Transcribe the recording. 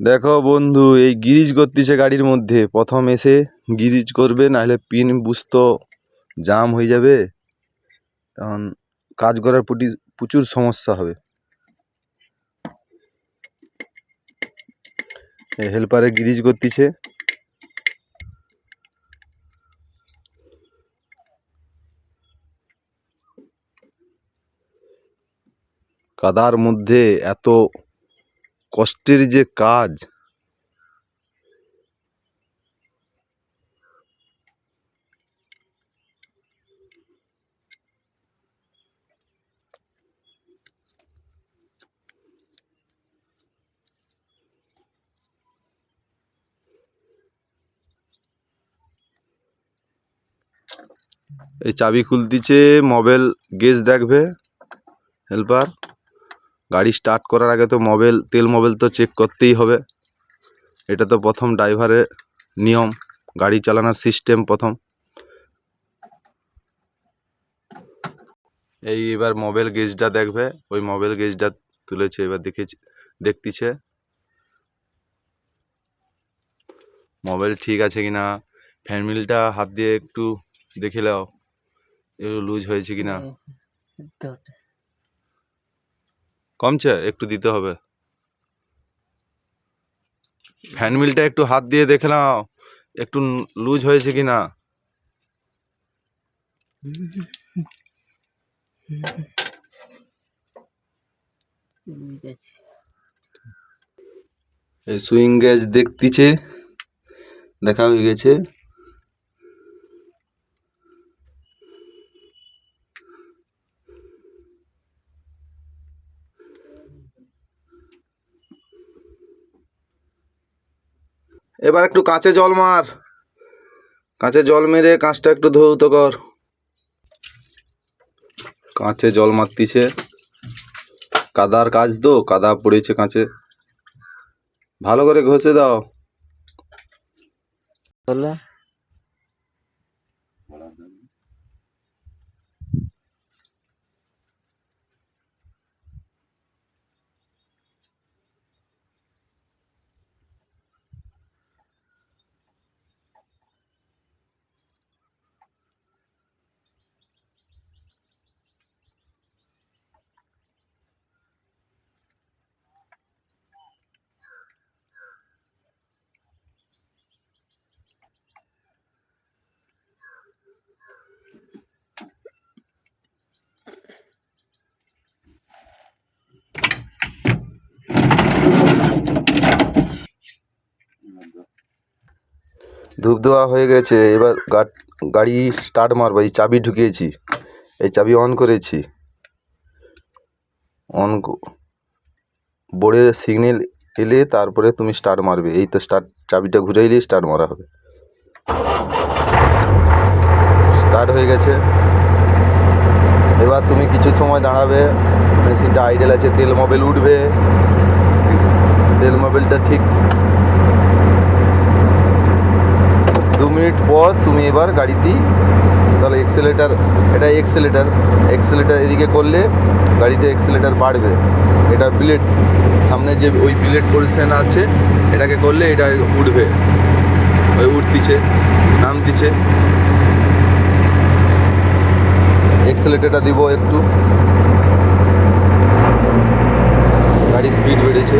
দেখো বন্ধু, এই গিরিজ করতেছে গাড়ির মধ্যে। প্রথম এসে গিরিজ করবে, নাহলে পিন বুঝতো জাম হয়ে যাবে, তখন কাজ করার প্রতি প্রচুর সমস্যা হবে। হেল্পারে গিরিজ করতেছে। কাদার মধ্যে এত কষ্টের যে কাজ, এই চাবি খুলতেছে, মোবাইল গেজ দেখবে হেল্পার। গাড়ি স্টার্ট করার আগে তো তেল মোবাইল তো চেক করতেই হবে। এটা তো প্রথম ড্রাইভারের নিয়ম, গাড়ি চালানোর সিস্টেম প্রথম। এবার মোবাইল গেজটা দেখবে, ওই মোবাইল গেজটা তুলেছে, এবার দেখতেছে মোবাইল ঠিক আছে কিনা। ফ্যান মিলটা হাত দিয়ে একটু দেখে নাও, একটু লুজ হয়েছে কিনা। কমছে, একটু দিতে হবে। ফ্যান মিলটা একটু হাত দিয়ে দেখে নাও, একটু লুজ হয়েছে কিনা। এই সুইং গেজ দেখতেছে, দেখা হয়ে গেছে। এবার একটু কাঁচে জল মার, কাঁচে জল মেরে কাঁচটা একটু ধৌত কর। কাঁচে জল মারতিছে, কাদার কাজ তো, কাদা পড়েছে কাঁচে। ভালো করে ঘষে দাও। ধূপ দেওয়া হয়ে গেছে, এবার গাড়ি স্টার্ট মারবো। এই চাবি ঢুকিয়েছি, এই চাবি অন করেছি। বোর্ডের সিগন্যাল এলে তারপরে তুমি স্টার্ট মারবে। এই তো স্টার্ট, চাবিটা ঘুরাইলে স্টার্ট মারা হবে। স্টার্ট হয়ে গেছে। এবার তুমি কিছু সময় দাঁড়াবে, মেশিনটা আইডেল আছে, তেল মোবিল উঠবে। তেল মোবিলটা ঠিক 2 মিনিট পর তুমি এবার গাড়িটি, তাহলে এটা এক্সেলেটার এদিকে করলে গাড়িটা এক্সেলেটার বাড়বে। এটা ব্লেড, সামনে যে ওই ব্লেড পোর্শন আছে, এটাকে করলে এটা উঠবে। ওই উঠতিছে, নামতিছে। এক্সেলেটারটা দিব একটু, গাড়ি স্পিড বেড়েছে।